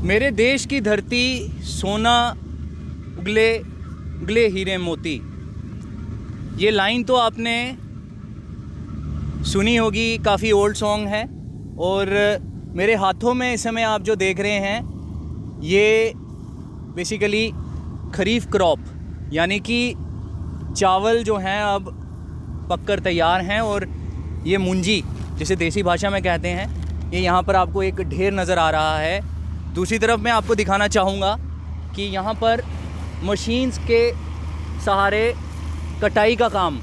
मेरे देश की धरती सोना उगले उगले हीरे मोती। ये लाइन तो आपने सुनी होगी, काफ़ी ओल्ड सॉन्ग है। और मेरे हाथों में इस समय आप जो देख रहे हैं ये बेसिकली खरीफ क्रॉप यानी कि चावल जो हैं अब पककर तैयार हैं। और ये मुंजी जिसे देसी भाषा में कहते हैं, ये यहाँ पर आपको एक ढेर नज़र आ रहा है। दूसरी तरफ मैं आपको दिखाना चाहूँगा कि यहाँ पर मशीन्स के सहारे कटाई का काम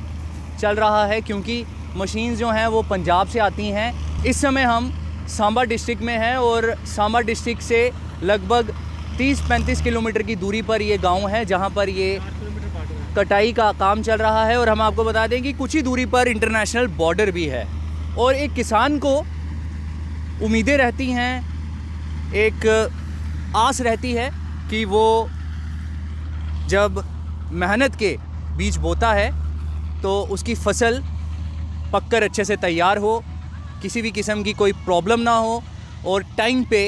चल रहा है, क्योंकि मशीन्स जो हैं वो पंजाब से आती हैं। इस समय हम सांबा डिस्ट्रिक्ट में हैं और सांबा डिस्ट्रिक्ट से लगभग 30-35 किलोमीटर की दूरी पर ये गांव है जहां पर ये कटाई का काम चल रहा है। और हम आपको बता दें कि कुछ ही दूरी पर इंटरनेशनल बॉर्डर भी है। और एक किसान को उम्मीदें रहती हैं, एक आस रहती है कि वो जब मेहनत के बीज बोता है तो उसकी फसल पककर अच्छे से तैयार हो, किसी भी किस्म की कोई प्रॉब्लम ना हो और टाइम पे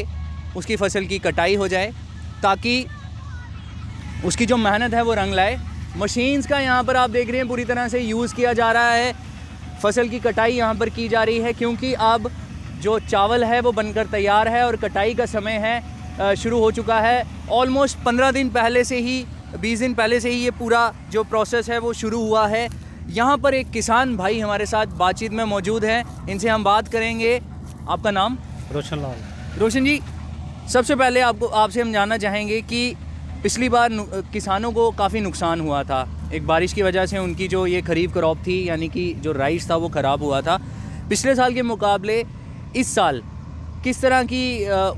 उसकी फसल की कटाई हो जाए, ताकि उसकी जो मेहनत है वो रंग लाए। मशीन्स का यहाँ पर आप देख रहे हैं पूरी तरह से यूज़ किया जा रहा है। फसल की कटाई यहाँ पर की जा रही है, क्योंकि अब जो चावल है वो बनकर तैयार है और कटाई का समय है शुरू हो चुका है। ऑलमोस्ट 15 दिन पहले से ही, 20 दिन पहले से ही ये पूरा जो प्रोसेस है वो शुरू हुआ है। यहाँ पर एक किसान भाई हमारे साथ बातचीत में मौजूद हैं, इनसे हम बात करेंगे। आपका नाम? रोशन लाल। रोशन जी, सबसे पहले आपसे हम जानना चाहेंगे कि पिछली बार किसानों को काफ़ी नुकसान हुआ था। एक बारिश की वजह से उनकी जो ये खरीफ क्रॉप थी यानी कि जो राइस था वो ख़राब हुआ था। पिछले साल के मुकाबले इस साल किस तरह की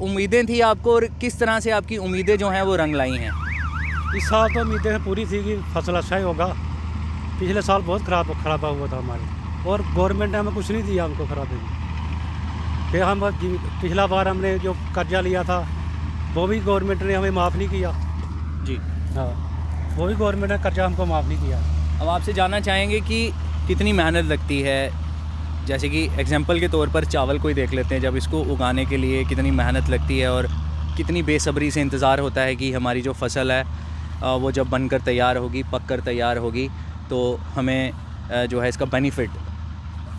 उम्मीदें थी आपको और किस तरह से आपकी उम्मीदें जो हैं वो रंग लाई हैं? इस साल तो उम्मीदें पूरी थी कि फसल अच्छा ही होगा। पिछले साल बहुत खराब हुआ था हमारे, और गवर्नमेंट ने हमें कुछ नहीं दिया हमको खराबे में। फिर हम पिछला बार हमने जो कर्जा लिया था वो भी गवर्नमेंट ने हमें माफ़ नहीं किया जी। हाँ, वो भी गवर्नमेंट ने कर्जा हमको माफ़ नहीं किया। अब आपसे जानना चाहेंगे कि कितनी मेहनत लगती है। जैसे कि एग्जांपल के तौर पर चावल को ही देख लेते हैं, जब इसको उगाने के लिए कितनी मेहनत लगती है और कितनी बेसब्री से इंतज़ार होता है कि हमारी जो फसल है वो जब बनकर तैयार होगी, पककर तैयार होगी, तो हमें जो है इसका बेनिफिट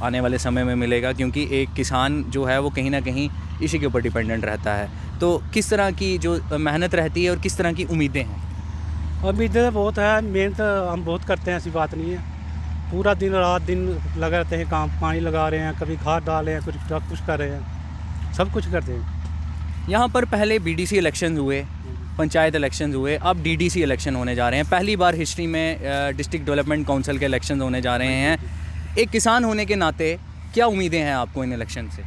आने वाले समय में मिलेगा। क्योंकि एक किसान जो है वो कहीं ना कहीं इसी के ऊपर डिपेंडेंट रहता है। तो किस तरह की जो मेहनत रहती है और किस तरह की उम्मीदें हैं? उम्मीदें तो बहुत है, मेहनत हम बहुत करते हैं, ऐसी बात नहीं है। पूरा दिन रात दिन लगे रहते हैं काम, पानी लगा रहे हैं, कभी खाद डाल रहे हैं, कुछ कर रहे हैं, सब कुछ करते हैं। यहाँ पर पहले बीडीसी इलेक्शन हुए, पंचायत इलेक्शन हुए, अब डीडीसी इलेक्शन होने जा रहे हैं। पहली बार हिस्ट्री में डिस्ट्रिक्ट डेवलपमेंट काउंसिल के इलेक्शन होने जा रहे हैं। एक किसान होने के नाते क्या उम्मीदें हैं आपको इन इलेक्शन से?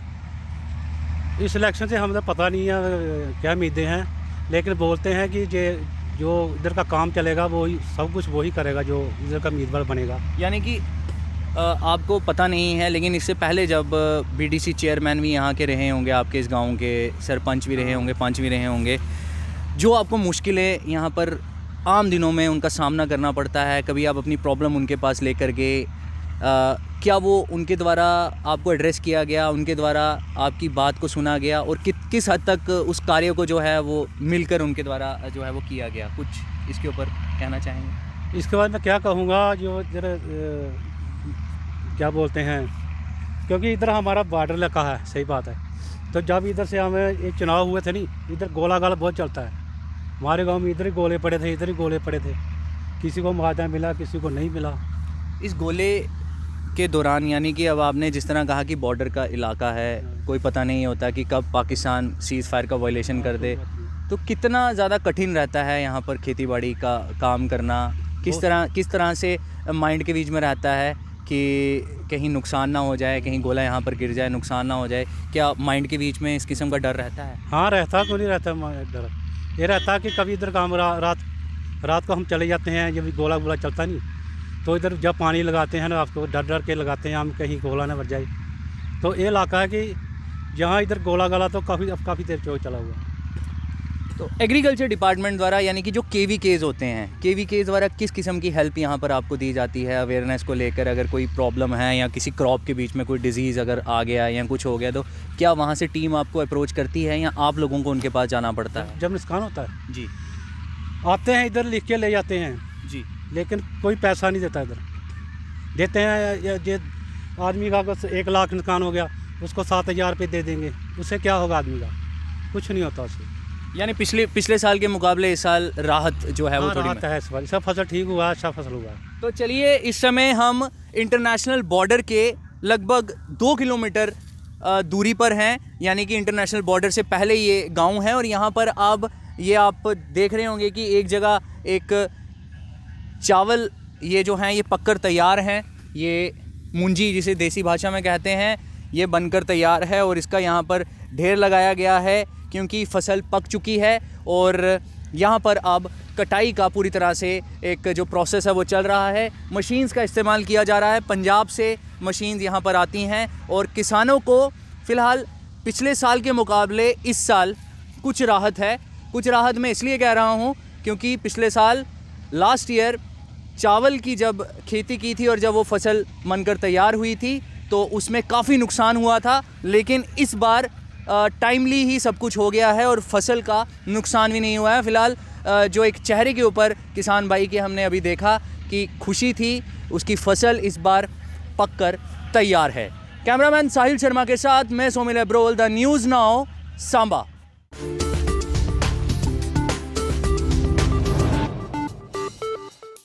इस इलेक्शन से हमें तो पता नहीं है क्या उम्मीदें हैं, लेकिन बोलते हैं कि जो इधर का काम चलेगा वो सब कुछ वही करेगा जो इधर का उम्मीदवार बनेगा। यानी कि आपको पता नहीं है, लेकिन इससे पहले जब बीडीसी चेयरमैन भी यहाँ के रहे होंगे, आपके इस गांव के सरपंच भी रहे होंगे, पंच भी रहे होंगे, जो आपको मुश्किलें यहाँ पर आम दिनों में उनका सामना करना पड़ता है, कभी आप अपनी प्रॉब्लम उनके पास लेकर गए, क्या वो उनके द्वारा आपको एड्रेस किया गया, उनके द्वारा आपकी बात को सुना गया, और किस हद तक उस कार्य को जो है वो मिलकर उनके द्वारा जो है वो किया गया? कुछ इसके ऊपर कहना चाहेंगे? इसके बाद मैं क्या कहूँगा, जो इधर क्या बोलते हैं, क्योंकि इधर हमारा बॉर्डर इलाका है, सही बात है। तो जब इधर से हमें ये चुनाव हुए थे नहीं, इधर गोला गाला बहुत चलता है। हमारे गांव में इधर ही गोले पड़े थे, इधर ही गोले पड़े थे, किसी को मुआवजा मिला, किसी को नहीं मिला। इस गोले के दौरान, यानी कि अब आपने जिस तरह कहा कि बॉर्डर का इलाका है, कोई पता नहीं होता कि कब पाकिस्तान सीज़ फायर का वायलेशन कर दे, तो कितना ज़्यादा कठिन रहता है यहाँ पर खेतीबाड़ी का काम करना? किस तरह से माइंड के बीच में रहता है कि कहीं नुकसान ना हो जाए, कहीं गोला यहाँ पर गिर जाए, नुकसान ना हो जाए? क्या माइंड के बीच में इस किस्म का डर रहता है? हाँ रहता, क्यों नहीं रहता डर। ये रहता कि कभी इधर काम रात को हम चले जाते हैं, जब गोला गोला चलता नहीं, तो इधर जब पानी लगाते हैं ना, आपको डर के लगाते हैं हम, कहीं गोला ना बच जाए। तो ये इलाका है कि जहाँ इधर गोला गला तो काफ़ी देर चला हुआ। तो एग्रीकल्चर डिपार्टमेंट द्वारा यानी कि जो KVKs होते हैं, KVKs द्वारा किस किस्म की हेल्प यहाँ पर आपको दी जाती है अवेयरनेस को लेकर? अगर कोई प्रॉब्लम है या किसी क्रॉप के बीच में कोई डिजीज़ अगर आ गया या कुछ हो गया, तो क्या वहाँ से टीम आपको अप्रोच करती है या आप लोगों को उनके पास जाना पड़ता है? जब नुकसान होता है जी आते हैं, इधर लिख के ले जाते हैं, जी। लेकिन कोई पैसा नहीं देता। इधर देते हैं ये आदमी का अगर 1 लाख नुकसान हो गया, उसको 7,000 रुपये दे देंगे, उससे क्या होगा आदमी का? कुछ नहीं होता उससे। यानी पिछले साल के मुकाबले इस साल राहत जो है वो थोड़ी राहत है इस बार, सब फसल ठीक हुआ, अच्छा फसल हुआ। तो चलिए, इस समय हम इंटरनेशनल बॉर्डर के लगभग 2 किलोमीटर दूरी पर हैं, यानी कि इंटरनेशनल बॉर्डर से पहले ये गांव है। और यहाँ पर अब ये आप देख रहे होंगे कि एक जगह एक चावल ये जो हैं ये पककर तैयार हैं, ये मुंजी जिसे देसी भाषा में कहते हैं, ये बनकर तैयार है और इसका यहाँ पर ढेर लगाया गया है क्योंकि फसल पक चुकी है। और यहाँ पर अब कटाई का पूरी तरह से एक जो प्रोसेस है वो चल रहा है। मशीन्स का इस्तेमाल किया जा रहा है, पंजाब से मशीन्स यहाँ पर आती हैं और किसानों को फ़िलहाल पिछले साल के मुकाबले इस साल कुछ राहत है। कुछ राहत मैं इसलिए कह रहा हूँ क्योंकि पिछले साल लास्ट ईयर चावल की जब खेती की थी और जब वो फसल बनकर तैयार हुई थी तो उसमें काफ़ी नुकसान हुआ था, लेकिन इस बार टाइमली ही सब कुछ हो गया है और फसल का नुकसान भी नहीं हुआ है। फ़िलहाल जो एक चेहरे के ऊपर किसान भाई के हमने अभी देखा कि खुशी थी, उसकी फसल इस बार पककर तैयार है। कैमरामैन साहिल शर्मा के साथ मैं Somil Abrol, the news now, Samba.